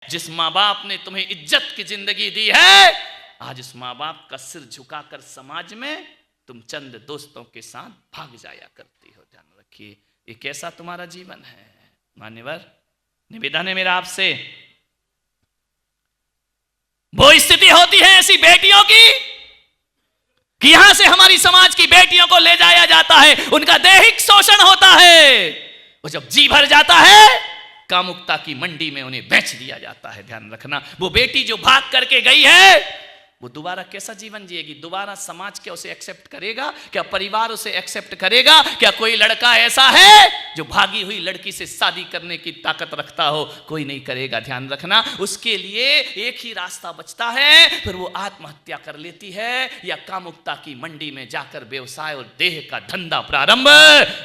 जिस माँ बाप ने तुम्हें इज्जत की जिंदगी दी है, आज उस माँ बाप का सिर झुकाकर समाज में तुम चंद दोस्तों के साथ भाग जाया करती हो। ध्यान रखिए, ये कैसा तुम्हारा जीवन है। मान्यवर, निवेदन है मेरा आपसे, वो स्थिति होती है ऐसी बेटियों की कि यहां से हमारी समाज की बेटियों को ले जाया जाता है, उनका दैहिक शोषण होता है, वो जब जी भर जाता है कामुकता की मंडी में उन्हें बेच दिया जाता है। ध्यान रखना, वो बेटी जो भाग करके गई है वो दोबारा कैसा जीवन जिएगी? दोबारा समाज क्या उसे एक्सेप्ट करेगा? क्या परिवार उसे एक्सेप्ट करेगा? क्या कोई लड़का ऐसा है जो भागी हुई लड़की से शादी करने की ताकत रखता हो? कोई नहीं करेगा। ध्यान रखना, उसके लिए एक ही रास्ता बचता है, फिर वो आत्महत्या कर लेती है या कामुकता की मंडी में जाकर व्यवसाय और देह का धंधा प्रारंभ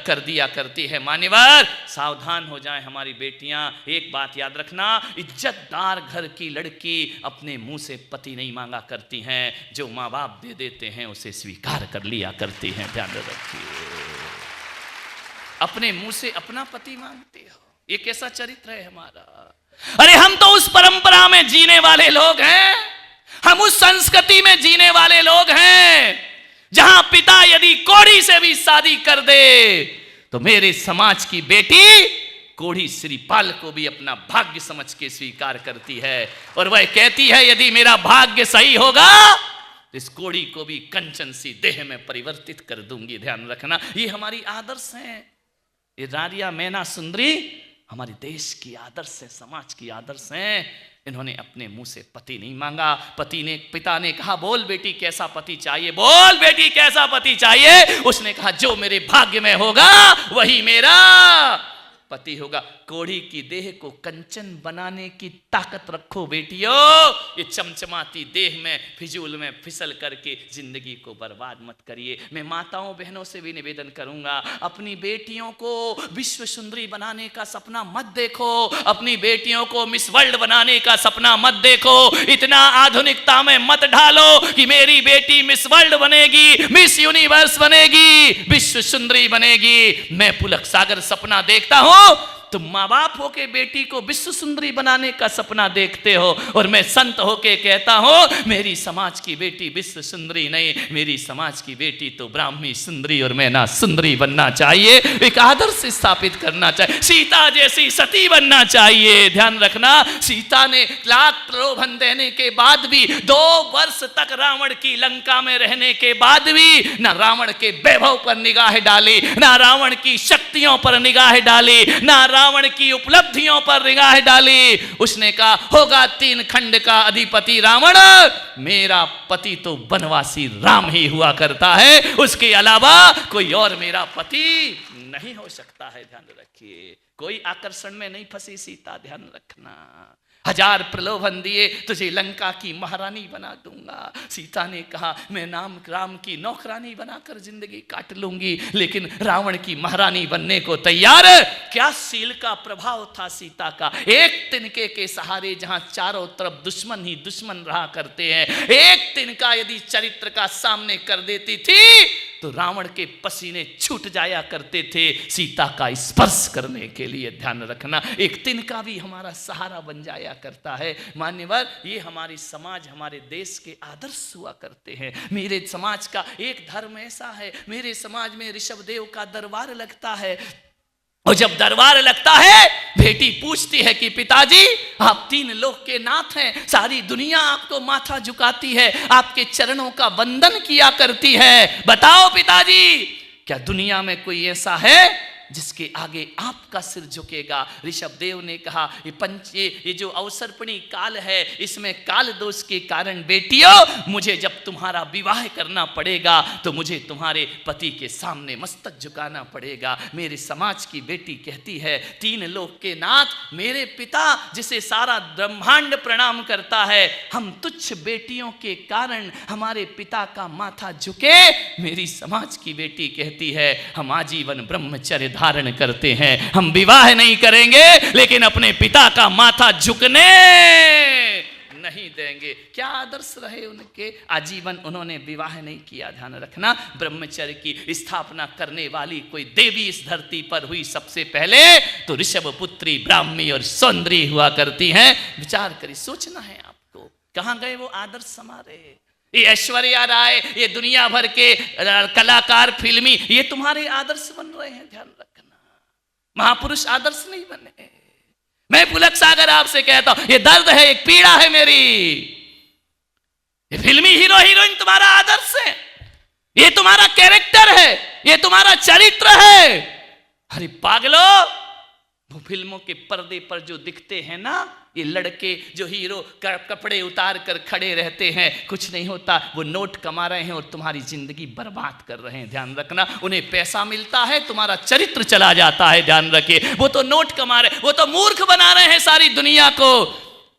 कर दिया करती है। मान्यवर, सावधान हो जाएं हमारी बेटियां। एक बात याद रखना, इज्जतदार घर की लड़की अपने मुंह से पति नहीं मांगा करती हैं, जो माँ बाप दे देते हैं उसे स्वीकार कर लिया करती हैं। ध्यान रखिए, अपने मुंह से अपना पति मांगते हो, ये कैसा चरित्र है हमारा? अरे हम तो उस परंपरा में जीने वाले लोग हैं, हम उस संस्कृति में जीने वाले लोग हैं जहां पिता यदि कोढ़ी से भी शादी कर दे तो मेरे समाज की बेटी कोढ़ी श्रीपाल को भी अपना भाग्य समझ के स्वीकार करती है, और वह कहती है यदि मेरा भाग्य सही होगा तो इस कोढ़ी को भी कंचन सी देह में परिवर्तित कर दूंगी। ध्यान रखना, ये हमारी आदर्श हैं। ये रारिया मैना सुंदरी हमारे देश की आदर्श है, समाज की आदर्श हैं। इन्होंने अपने मुंह से पति नहीं मांगा। पिता ने कहा बोल बेटी कैसा पति चाहिए, बोल बेटी कैसा पति चाहिए। उसने कहा जो मेरे भाग्य में होगा वही मेरा पति होगा। कोढ़ी की देह को कंचन बनाने की ताकत रखो बेटियों। ये चमचमाती देह में फिजूल में फिसल करके जिंदगी को बर्बाद मत करिए। मैं माताओं बहनों से भी निवेदन करूंगा, अपनी बेटियों को विश्व सुंदरी बनाने का सपना मत देखो, अपनी बेटियों को मिस वर्ल्ड बनाने का सपना मत देखो। इतना आधुनिकता में मत ढालो कि मेरी बेटी मिस वर्ल्ड बनेगी, मिस यूनिवर्स बनेगी, विश्व सुंदरी बनेगी। मैं पुलक सागर सपना देखता हूं, तुम माँ बाप होके बेटी को विश्व सुंदरी बनाने का सपना देखते हो, और मैं संत होके कहता हूं मेरी समाज की बेटी विश्व सुंदरी नहीं, मेरी समाज की बेटी तो ब्राह्मी सुंदरी और मैना सुंदरी बनना चाहिए। एक आदर्श स्थापित करना चाहिए, सीता जैसी सती बनना चाहिए। ध्यान रखना, सीता ने लाख प्रलोभन देने के बाद भी, 2 वर्ष तक रावण की लंका में रहने के बाद भी ना रावण के वैभव पर निगाह डाली, ना रावण की शक्तियों पर निगाह डाली, ना रावण की उपलब्धियों पर निगाह डाली। उसने कहा होगा 3 खंड का अधिपति रावण, मेरा पति तो वनवासी राम ही हुआ करता है, उसके अलावा कोई और मेरा पति नहीं हो सकता है। ध्यान रखिए, कोई आकर्षण में नहीं फंसी सीता। ध्यान रखना, 1000 प्रलोभन दिए तुझे लंका की महारानी बना दूंगा। सीता ने कहा मैं राम की नौकरानी बनाकर जिंदगी काट लूंगी, लेकिन रावण की महारानी बनने को तैयार। क्या शील का प्रभाव था सीता का। एक तिनके के सहारे जहां चारों तरफ दुश्मन ही दुश्मन रहा करते हैं, एक तिनका यदि चरित्र का सामने कर देती थी तो रावण के पसीने छूट जाया करते थे सीता का स्पर्श करने के लिए। ध्यान रखना, एक तिनका भी हमारा सहारा बन जाया करता है। मान्यवर, ये हमारी समाज हमारे देश के आदर्श हुआ करते हैं। मेरे समाज का एक धर्म ऐसा है, मेरे समाज में ऋषभदेव का दरबार लगता है, और जब दरबार लगता है बेटी पूछती है कि पिताजी आप 3 लोक के नाथ हैं, सारी दुनिया आपको माथा झुकाती है, आपके चरणों का वंदन किया करती है, बताओ पिताजी क्या दुनिया में कोई ऐसा है जिसके आगे आपका सिर झुकेगा। ऋषभदेव ने कहा ये जो अवसर्पणी काल है, इसमें काल दोष के कारण बेटियों मुझे जब तुम्हारा विवाह करना पड़ेगा तो मुझे तुम्हारे पति के सामने मस्तक झुकाना पड़ेगा। मेरे समाज की बेटी कहती है 3 लोक के नाथ मेरे पिता जिसे सारा ब्रह्मांड प्रणाम करता है, हम तुच्छ बेटियों के कारण हमारे पिता का माथा झुके। मेरी समाज की बेटी कहती है हम आजीवन ब्रह्मचर्य धारण करते हैं, हम विवाह नहीं करेंगे लेकिन अपने पिता का माथा झुकने नहीं देंगे। क्या आदर्श रहे उनके, आजीवन उन्होंने विवाह नहीं किया। ध्यान रखना, ब्रह्मचर्य की स्थापना करने वाली कोई देवी इस धरती पर हुई सबसे पहले तो ऋषभपुत्री ब्राह्मी और सौंदर्य हुआ करती हैं। विचार करिए, सोचना है आपको, कहां गए वो आदर्श हमारे। ये ऐश्वर्या राय, ये दुनिया भर के कलाकार फिल्मी, ये तुम्हारे आदर्श बन रहे हैं। ध्यान रखना, महापुरुष आदर्श नहीं बने। मैं पुलक सागर आपसे कहता हूं, ये दर्द है, एक पीड़ा है मेरी। ये फिल्मी हीरो हीरोइन तुम्हारा आदर्श है, ये तुम्हारा कैरेक्टर है, ये तुम्हारा चरित्र है। अरे पागलो, वो फिल्मों के पर्दे पर जो दिखते हैं ना, ये लड़के जो हीरो कपड़े उतार कर खड़े रहते हैं, कुछ नहीं होता, वो नोट कमा रहे हैं और तुम्हारी जिंदगी बर्बाद कर रहे हैं। ध्यान रखना, उन्हें पैसा मिलता है, तुम्हारा चरित्र चला जाता है। ध्यान रखिए, वो तो नोट कमा रहे, वो तो मूर्ख बना रहे हैं सारी दुनिया को।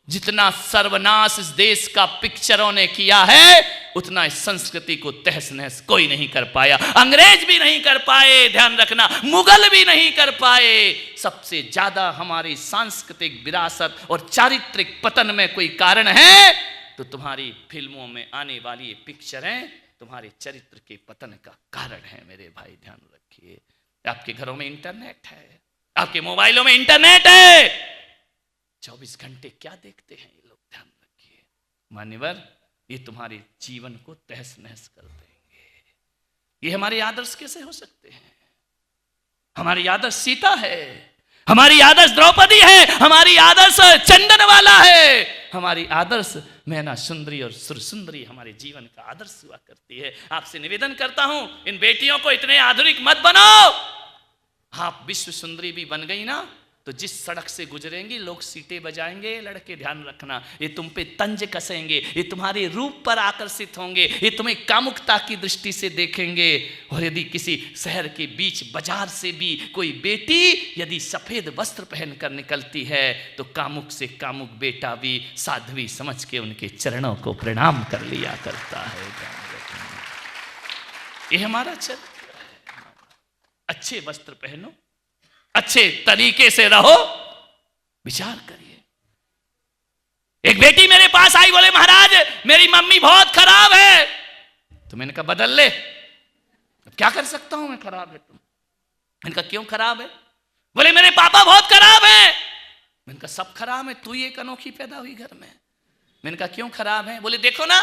जितना सर्वनाश इस देश का पिक्चरों ने किया है, उतना इस संस्कृति को तहस नहस कोई नहीं कर पाया। अंग्रेज भी नहीं कर पाए, ध्यान रखना, मुगल भी नहीं कर पाए। सबसे ज्यादा हमारी सांस्कृतिक विरासत और चारित्रिक पतन में कोई कारण है तो तुम्हारी फिल्मों में आने वाली पिक्चरें तुम्हारे चरित्र के पतन का कारण है। मेरे भाई ध्यान रखिए, आपके घरों में इंटरनेट है, आपके मोबाइलों में इंटरनेट है, 24 घंटे क्या देखते हैं ये लोग। ध्यान रखिए मान्यवर, ये तुम्हारे जीवन को तहस नहस कर देंगे। ये हमारे आदर्श कैसे हो सकते हैं? हमारी आदर्श सीता है, हमारी आदर्श द्रौपदी है, हमारी आदर्श चंदन वाला है, हमारी आदर्श मैना सुंदरी और सुरसुंदरी हमारे जीवन का आदर्श हुआ करती है। आपसे निवेदन करता हूं, इन बेटियों को इतने आधुनिक मत बनाओ। आप विश्व सुंदरी भी बन गई ना, तो जिस सड़क से गुजरेंगी लोग सीटे बजाएंगे। लड़के ध्यान रखना, ये तुम पे तंज कसेंगे, ये तुम्हारे रूप पर आकर्षित होंगे, ये तुम्हें कामुकता की दृष्टि से देखेंगे। और यदि किसी शहर के बीच बाजार से भी कोई बेटी यदि सफेद वस्त्र पहनकर निकलती है तो कामुक से कामुक बेटा भी साध्वी समझ के उनके चरणों को प्रणाम कर लिया करता है। ये हमारा चरित्र है। अच्छे वस्त्र पहनो, अच्छे तरीके से रहो। विचार करिए, एक बेटी मेरे पास आई, बोले महाराज मेरी मम्मी बहुत खराब है। तो मैंने कहा बदल ले। अब क्या कर सकता हूं मैं, खराब है तुम। मैंने कहा क्यों खराब है? बोले मेरे पापा बहुत खराब है। मैंने कहा सब खराब है, तू ही एक अनोखी पैदा हुई घर में। मैंने कहा क्यों खराब है? बोले देखो ना,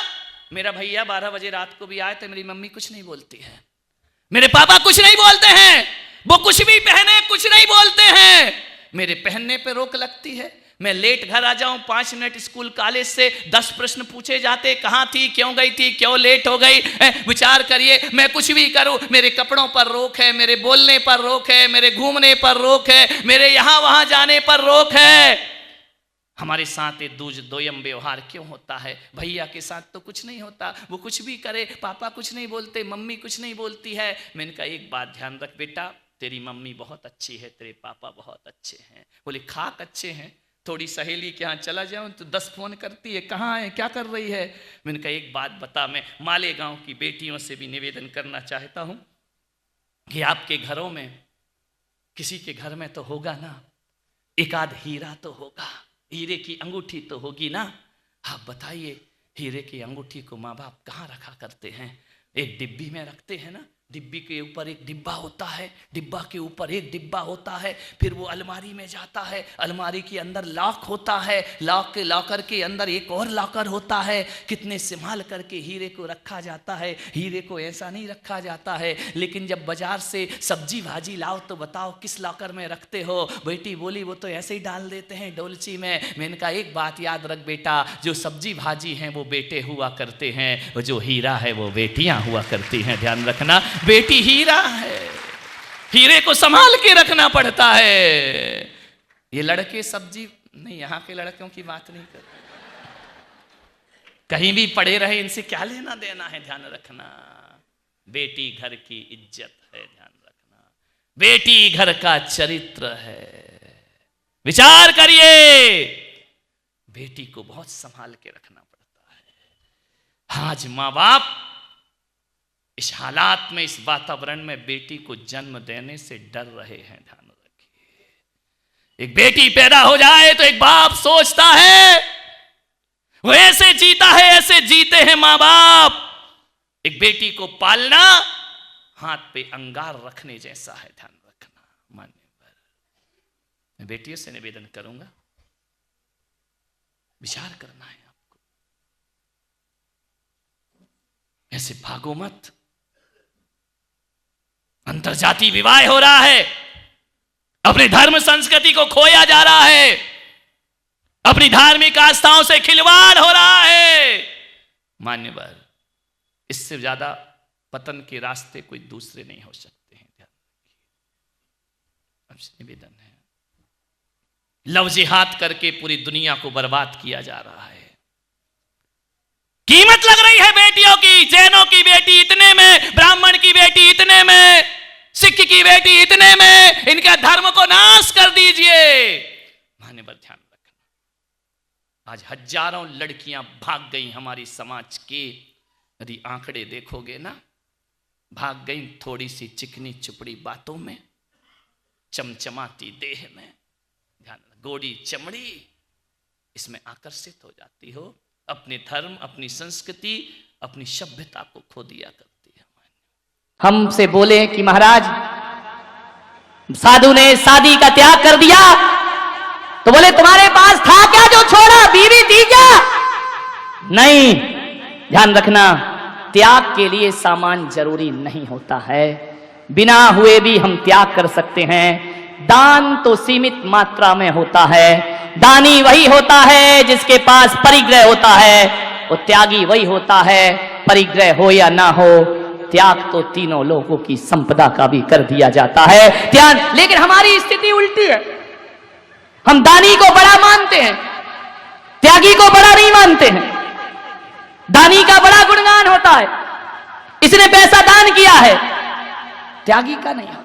मेरा भैया 12 बजे रात को भी आए तो मेरी मम्मी कुछ नहीं बोलती है, मेरे पापा कुछ नहीं बोलते हैं, वो कुछ भी पहने कुछ नहीं बोलते हैं, मेरे पहनने पे रोक लगती है। मैं लेट घर आ जाऊं, 5 मिनट स्कूल कॉलेज से 10 प्रश्न पूछे जाते, कहां थी, क्यों गई थी, क्यों लेट हो गई। विचार करिए, मैं कुछ भी करूं मेरे कपड़ों पर रोक है, मेरे बोलने पर रोक है, मेरे घूमने पर रोक है, मेरे यहां वहां जाने पर रोक है। हमारे साथ ये दोयम व्यवहार क्यों होता है? भैया के साथ तो कुछ नहीं होता, वो कुछ भी करे, पापा कुछ नहीं बोलते, मम्मी कुछ नहीं बोलती है। मैंने कहा एक बात ध्यान रख बेटा, तेरी मम्मी बहुत अच्छी है, तेरे पापा बहुत अच्छे हैं। बोले खाक अच्छे हैं, थोड़ी सहेली के यहाँ चला जाऊं तो 10 फोन करती है, कहाँ है, क्या कर रही है। मैंने कहा एक बात बता, मैं मालेगांव की बेटियों से भी निवेदन करना चाहता हूं कि आपके घरों में किसी के घर में तो होगा ना, एक आध हीरा तो होगा, हीरे की अंगूठी तो होगी ना। आप बताइए, हीरे की अंगूठी को माँ बाप कहाँ रखा करते हैं? एक डिब्बी में रखते हैं ना, डिब्बी के ऊपर एक डिब्बा होता है, डिब्बा के ऊपर एक डिब्बा होता है, फिर वो अलमारी में जाता है, अलमारी के अंदर लॉक होता है, लॉक के लॉकर के अंदर एक और लॉकर होता है। कितने संभाल करके हीरे को रखा जाता है। हीरे को ऐसा नहीं रखा जाता है। लेकिन जब बाजार से सब्जी भाजी लाओ तो बताओ किस लॉकर में रखते हो? बेटी बोली वो तो ऐसे ही डाल देते हैं डोलची में। मैंने कहा एक बात याद रख बेटा, जो सब्जी भाजी हैं वो बेटे हुआ करते हैं, और जो हीरा है वो बेटियां हुआ करती हैं। ध्यान रखना, बेटी हीरा है, हीरे को संभाल के रखना पड़ता है। ये लड़के सब्जी नहीं, यहां के लड़कों की बात नहीं कर, कहीं भी पड़े रहे, इनसे क्या लेना देना है। ध्यान रखना, बेटी घर की इज्जत है। ध्यान रखना, बेटी घर का चरित्र है। विचार करिए, बेटी को बहुत संभाल के रखना पड़ता है। आज माँ बाप इस हालात में, इस वातावरण में बेटी को जन्म देने से डर रहे हैं। ध्यान रखिए, एक बेटी पैदा हो जाए तो एक बाप सोचता है वो ऐसे जीता है, ऐसे जीते हैं मां बाप। एक बेटी को पालना हाथ पे अंगार रखने जैसा है, ध्यान रखना। मान्यवर, मैं बेटियों से निवेदन करूंगा, विचार करना है आपको, ऐसे भागो मत। अंतरजातीय विवाह हो रहा है, अपने धर्म संस्कृति को खोया जा रहा है, अपनी धार्मिक आस्थाओं से खिलवाड़ हो रहा है। मान्यवर, इससे ज्यादा पतन के रास्ते कोई दूसरे नहीं हो सकते हैं। ध्यान रखिए, आपसे निवेदन है, लव जिहाद करके पूरी दुनिया को बर्बाद किया जा रहा है। कीमत लग रही है बेटियों की, जैनों की बेटी इतने में, ब्राह्मण की बेटी इतने में, सिख की बेटी इतने में, इनका धर्म को नाश कर दीजिए। मान्यवर, ध्यान रखना, आज हजारों लड़कियां भाग गई हमारी समाज के, यदि आंकड़े देखोगे ना, भाग गई थोड़ी सी चिकनी चुपड़ी बातों में, चमचमाती देह में, ध्यान, गोरी चमड़ी, इसमें आकर्षित हो जाती हो, अपने धर्म, अपनी संस्कृति, अपनी सभ्यता को खो दिया करती है। हमसे बोले कि महाराज साधु ने शादी का त्याग कर दिया, तो बोले तुम्हारे पास था क्या जो छोड़ा, बीवी थी क्या? नहीं, ध्यान रखना, त्याग के लिए सामान जरूरी नहीं होता है, बिना हुए भी हम त्याग कर सकते हैं। दान तो सीमित मात्रा में होता है, दानी वही होता है जिसके पास परिग्रह होता है, वो त्यागी वही होता है, परिग्रह हो या ना हो, त्याग तो तीनों लोगों की संपदा का भी कर दिया जाता है। ध्यान, लेकिन हमारी स्थिति उल्टी है, हम दानी को बड़ा मानते हैं, त्यागी को बड़ा नहीं मानते हैं। दानी का बड़ा गुणगान होता है, इसने पैसा दान किया है, त्यागी का नहीं।